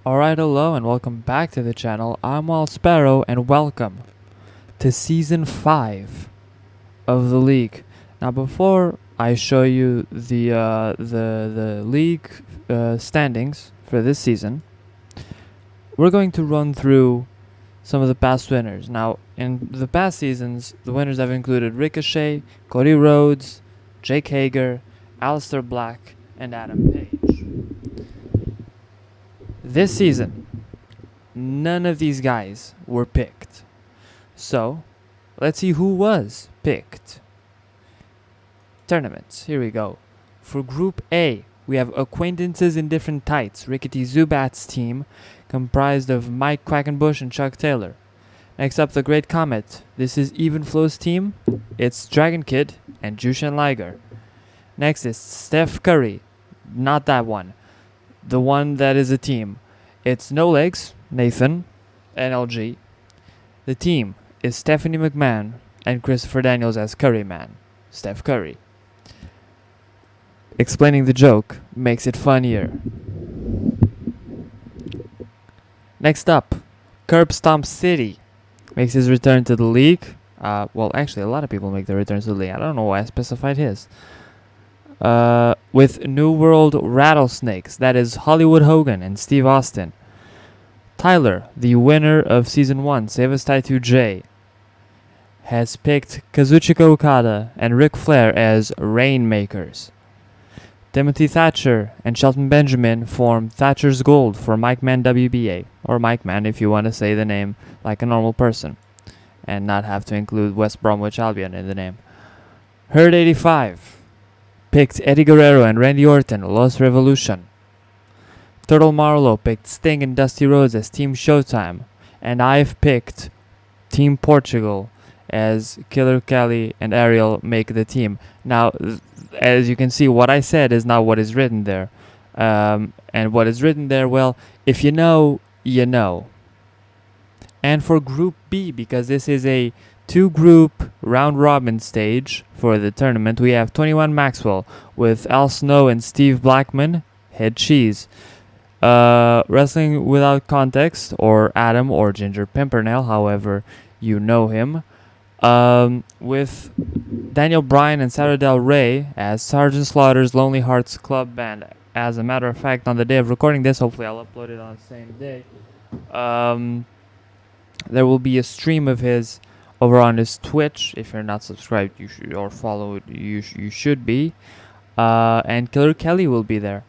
Alright, hello and welcome back to the channel. I'm WildSparrow and welcome to Season 5 of the League. Now before I show you the League standings for this season, we're going to run through some of the past winners. Now, in the past seasons, the winners have included Ricochet, Cody Rhodes, Jake Hager, Aleister Black, and Adam Page. This season, none of these guys were picked. So, let's see who was picked. Tournaments, here we go. For Group A, we have Acquaintances in Different Tights, Rickety Zubat's team, comprised of Mike Quackenbush and Chuck Taylor. Next up, the Great Comet. This is Even Flow's team. It's Dragon Kid and Jushin Liger. Next is Steph Curry. Not that one. The one that is a team. It's No Legs, Nathan, NLG. The team is Stephanie McMahon and Christopher Daniels as Curryman, Steph Curry. Explaining the joke makes it funnier. Next up, Curb Stomp City makes his return to the league. Well, actually, a lot of people make their returns to the league. I don't know why I specified his. With New World Rattlesnakes, that is Hollywood Hogan and Steve Austin. Tyler, the winner of Season 1, Save Us Tattoo J, has picked Kazuchika Okada and Ric Flair as Rainmakers. Timothy Thatcher and Shelton Benjamin form Thatcher's Gold for Mike Man WBA, or Mike Man if you want to say the name like a normal person, and not have to include West Bromwich Albion in the name. Herd 85 picked Eddie Guerrero and Randy Orton, Los Revolution. Turtle Marlowe picked Sting and Dusty Rhodes as Team Showtime, and I've picked Team Portugal as Killer Kelly and Ariel make the team. Now, as you can see, what I said is not what is written there. And what is written there, well, if you know, you know. And for Group B, because this is a two-group round-robin stage for the tournament, we have 21 Maxwell with Al Snow and Steve Blackman, Head Cheese. Wrestling Without Context, or Adam or Ginger Pimpernel, however you know him, with Daniel Bryan and Sarah Del Rey as Sergeant Slaughter's Lonely Hearts Club Band. As a matter of fact, on the day of recording this, hopefully I'll upload it on the same day, there will be a stream of his over on his Twitch. If you're not subscribed, you should, or follow it, you should be. And Killer Kelly will be there.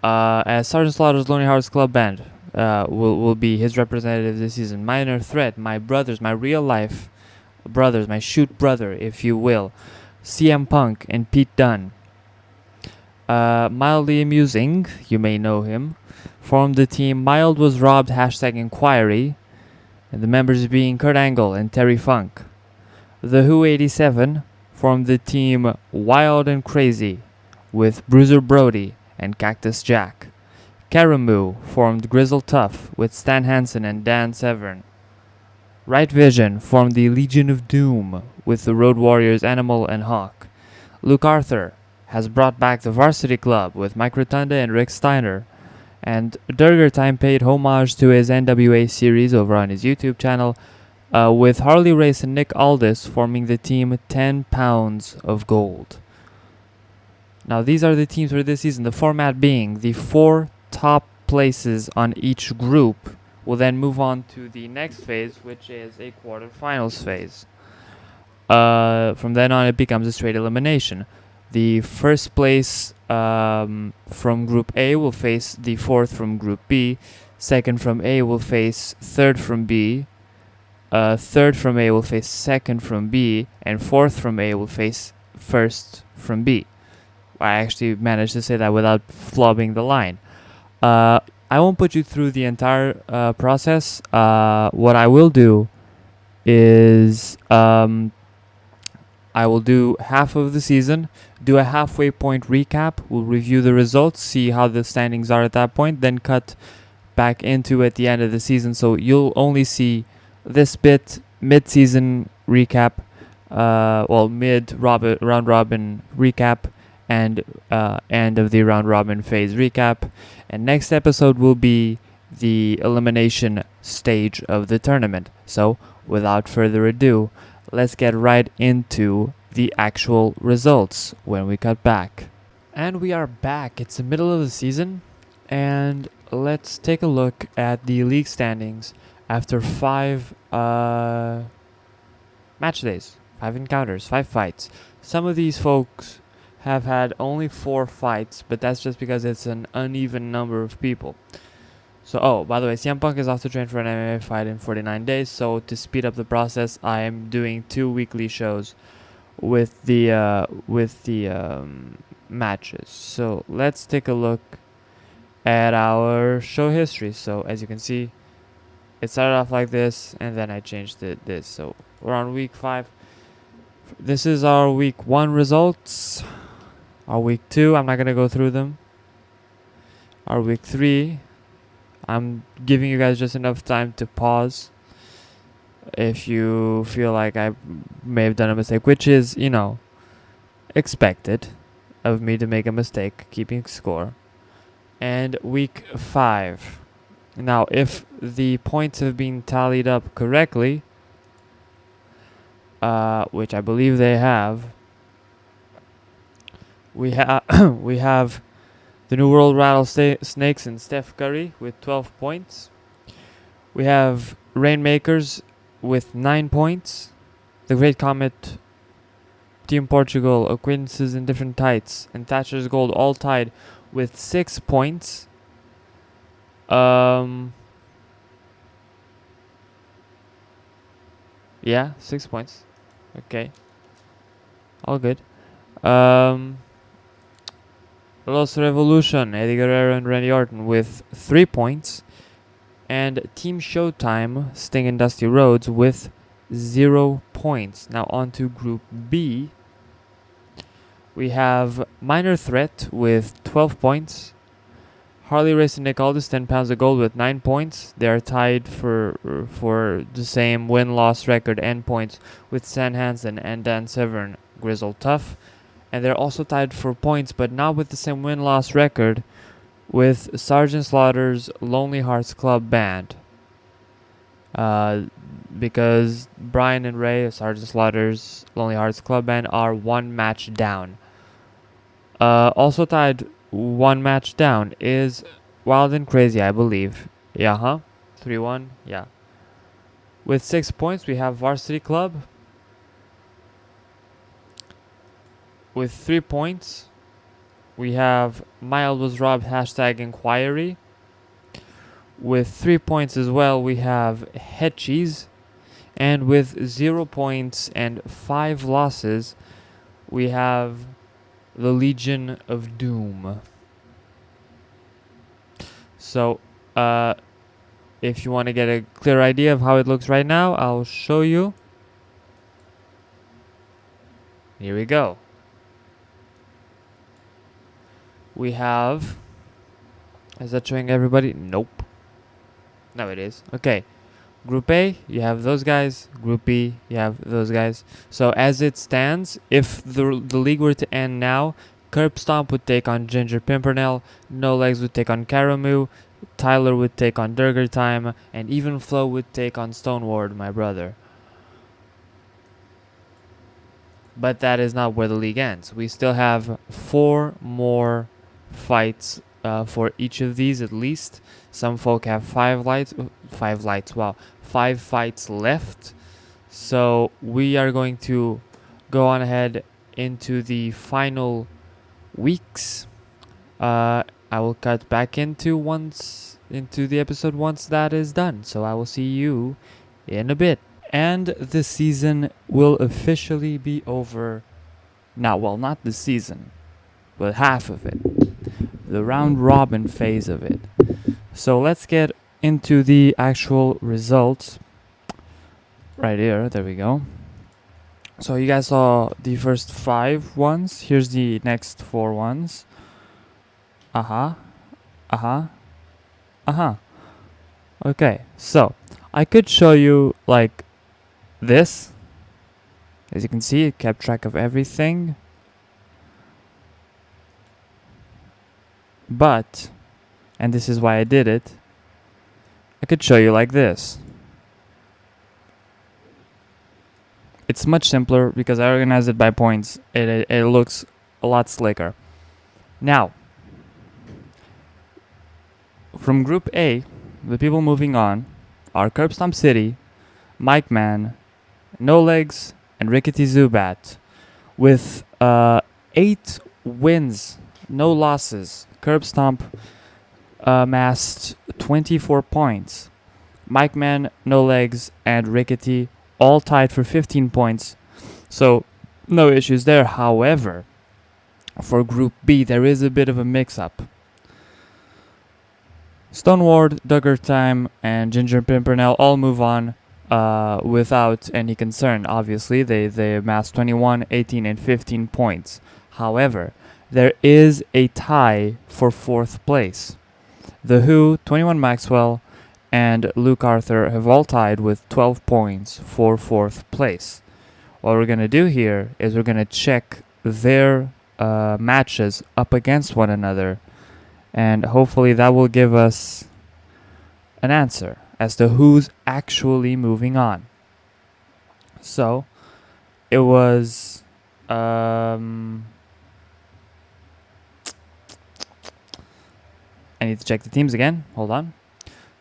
As Sergeant Slaughter's Lonely Hearts Club Band will be his representative this season. Minor Threat, my brothers, my real life brothers, my shoot brother, if you will, CM Punk and Pete Dunne. Mildly Amusing, you may know him, formed the team Mild Was Robbed #Inquiry, and the members being Kurt Angle and Terry Funk. The Who 87 formed the team Wild and Crazy with Bruiser Brody and Cactus Jack. Karamu formed Grizzle Tough with Stan Hansen and Dan Severn. Right Vision formed the Legion of Doom with the Road Warriors Animal and Hawk. Luke Arthur has brought back the Varsity Club with Mike Rotunda and Rick Steiner. And Durger Time paid homage to his NWA series over on his YouTube channel, with Harley Race and Nick Aldis forming the team 10 Pounds of Gold. Now, these are the teams for this season, the format being the 4 top places on each group will then move on to the next phase, which is a quarterfinals phase. From then on, it becomes a straight elimination. The first place from Group A will face the 4th from Group B. Second from A will face 3rd from B. 3rd from A will face 2nd from B. And 4th from A will face 1st from B. I actually managed to say that without flobbing the line. I won't put you through the entire process. What I will do is I will do half of the season, do a halfway point recap. We'll review the results, see how the standings are at that point, then cut back into at the end of the season. So you'll only see this bit, mid-season recap, round robin recap, and end of the round robin phase recap. And next episode will be the elimination stage of the tournament. So, without further ado, let's get right into the actual results when we cut back. And we are back. It's the middle of the season, and let's take a look at the league standings after 5 match days, 5 encounters, 5 fights. Some of these folks have had only 4 fights, but that's just because it's an uneven number of people. So, oh, by the way, CM Punk is off to train for an MMA fight in 49 days, so to speed up the process, I am doing 2 weekly shows with the matches. So let's take a look at our show history. So as you can see, it started off like this, and then I changed it this. So we're on week 5. This is our week 1 results. Our week 2, I'm not gonna go through them. Our week 3, I'm giving you guys just enough time to pause if you feel like I may have done a mistake, which is, you know, expected of me to make a mistake keeping score. And week 5. Now, if the points have been tallied up correctly, which I believe they have, we have the New World Rattlesnakes and Steph Curry with 12 points. We have Rainmakers with 9 points. The Great Comet, Team Portugal, Acquaintances in Different Tights, and Thatcher's Gold all tied with 6 points. Yeah, 6 points. Okay. All good. Los Revolution, Eddie Guerrero and Randy Orton with 3 points. And Team Showtime, Sting and Dusty Rhodes with 0 points. Now on to Group B. We have Minor Threat with 12 points. Harley Race and Nick Aldis, 10 pounds of gold with 9 points. They are tied for the same win-loss record and points with Stan Hansen and Dan Severn, Grizzle Tough. And they're also tied for points, but not with the same win-loss record, with Sergeant Slaughter's Lonely Hearts Club Band. Because Brian and Ray of Sergeant Slaughter's Lonely Hearts Club Band are 1 match down. Also tied 1 match down is Wild and Crazy, I believe. Yeah, 3-1, yeah. With 6 points, we have Varsity Club. With 3 points, we have Mild Was Robbed #Inquiry. With 3 points as well, we have Head Cheese. And with 0 points and 5 losses, we have the Legion of Doom. So, if you want to get a clear idea of how it looks right now, I'll show you. Here we go. We have... Is that showing everybody? Nope. No, it is. Okay. Group A, you have those guys. Group B, you have those guys. So as it stands, if the league were to end now, Curb Stomp would take on Ginger Pimpernel, No Legs would take on Karamu, Tyler would take on Durger Time, and Even Flow would take on Stoneward, my brother. But that is not where the league ends. We still have 4 more fights for each of these at least. Some folk have 5 fights left. So we are going to go on ahead into the final weeks. I will cut back into the episode once that is done. So I will see you in a bit. And the season will officially be over. Now, well, not the season, but half of it. The round robin phase of it. So let's get into the actual results. Right here, there we go. So you guys saw the first 5 ones. Here's the next 4 ones. Okay, so I could show you like this. As you can see, it kept track of everything. But, and this is why I did it, I could show you like this. It's much simpler because I organized it by points. It looks a lot slicker. Now, from Group A, the people moving on are Curb Stomp City, Mike Man, No Legs, and Rickety Zubat. With 8 wins, no losses. Curb Stomp amassed 24 points. Mike Man, No Legs, and Rickety all tied for 15 points. So, no issues there. However, for Group B, there is a bit of a mix-up. Stoneward, Duggar Time, and Ginger Pimpernel all move on without any concern. Obviously, they amassed 21, 18, and 15 points. However, there is a tie for 4th place. The Who, 21 Maxwell, and Luke Arthur have all tied with 12 points for 4th place. What we're going to do here is we're going to check their matches up against one another, and hopefully that will give us an answer as to who's actually moving on. So, it was... I need to check the teams again. Hold on.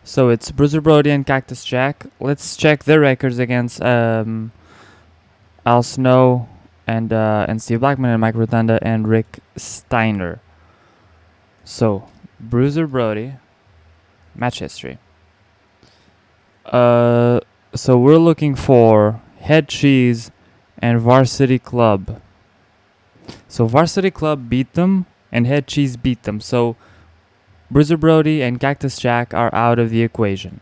So it's Bruiser Brody and Cactus Jack. Let's check their records against Al Snow and Steve Blackman and Mike Rotunda and Rick Steiner. So Bruiser Brody, match history. So we're looking for Head Cheese and Varsity Club. So Varsity Club beat them and Head Cheese beat them. So Bruiser Brody and Cactus Jack are out of the equation,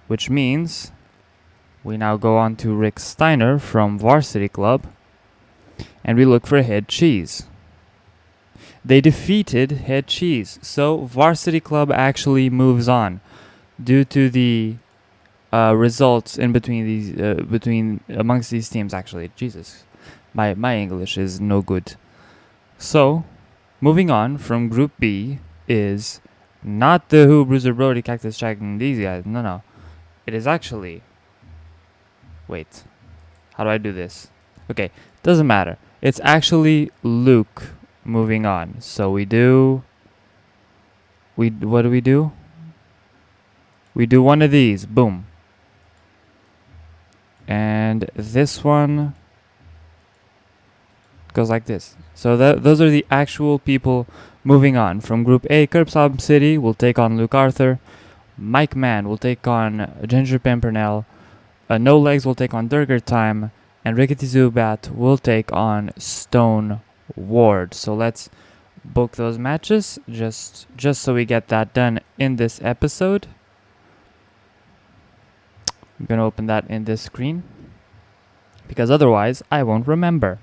which means we now go on to Rick Steiner from Varsity Club and we look for Head Cheese. They defeated Head Cheese, so Varsity Club actually moves on due to the results in between these amongst these teams. Actually, Jesus, my English is no good. So moving on from Group B is not the Who, Bruiser Brody, Cactus Jack, and these guys. No. It is actually... Wait. How do I do this? Okay, doesn't matter. It's actually Luke moving on. So what do? We do one of these. Boom. And this one goes like this. So those are the actual people moving on. From Group A, Curb Stomp City will take on Luke Arthur. Mike Mann will take on Ginger Pimpernel. No Legs will take on Durger Time. And Rickety Zubat will take on Stone Ward. So let's book those matches just so we get that done in this episode. I'm going to open that in this screen because otherwise I won't remember.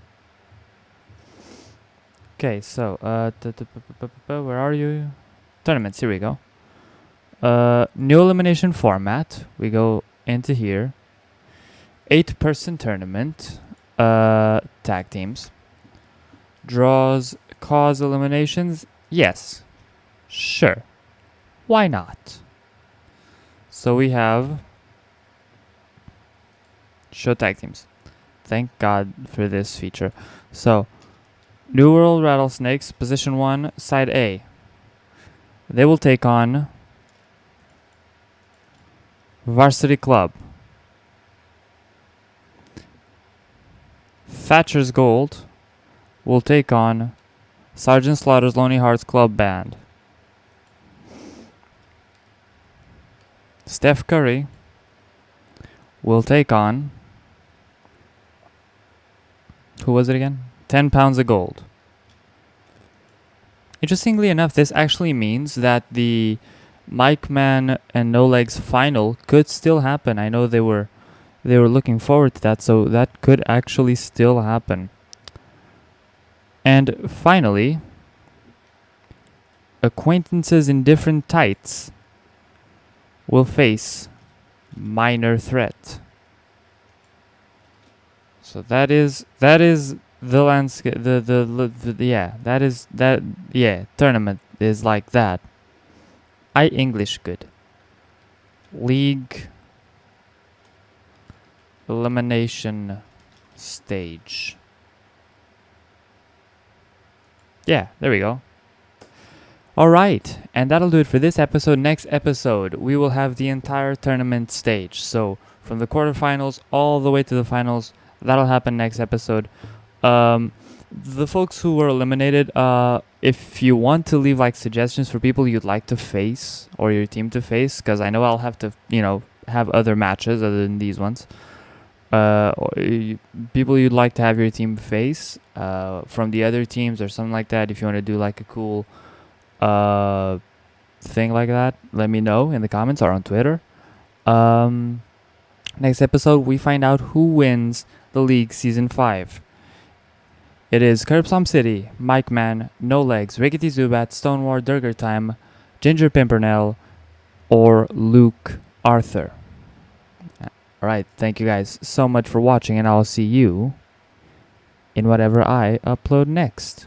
Okay, so where are you? Tournaments, here we go. New elimination format. We go into here. 8-person tournament. Tag teams. Draws cause eliminations. Yes. Sure. Why not? So we have show tag teams. Thank God for this feature. So New World Rattlesnakes, position 1, side A. They will take on Varsity Club. Thatcher's Gold will take on Sergeant Slaughter's Lonely Hearts Club Band. Steph Curry will take on... Who was it again? 10 pounds of gold. Interestingly enough, this actually means that the Mike Man and No Legs final could still happen. I know they were looking forward to that, so that could actually still happen. And finally, Acquaintances in Different Tights will face Minor Threat. So that is the landscape. Tournament is like that. I English good. League Elimination Stage. Yeah, there we go. Alright, and that'll do it for this episode. Next episode, we will have the entire tournament stage. So, from the quarterfinals all the way to the finals, that'll happen next episode. The folks who were eliminated, if you want to leave like suggestions for people you'd like to face or your team to face, because I know I'll have to, have other matches other than these ones. People you'd like to have your team face from the other teams or something like that. If you want to do like a cool thing like that, let me know in the comments or on Twitter. Next episode, we find out who wins the league season 5. It is Curbstomp City, Mike Man, No Legs, Rickety Zubat, Stonewar, Durger Time, Ginger Pimpernel, or Luke Arthur. Alright, thank you guys so much for watching, and I'll see you in whatever I upload next.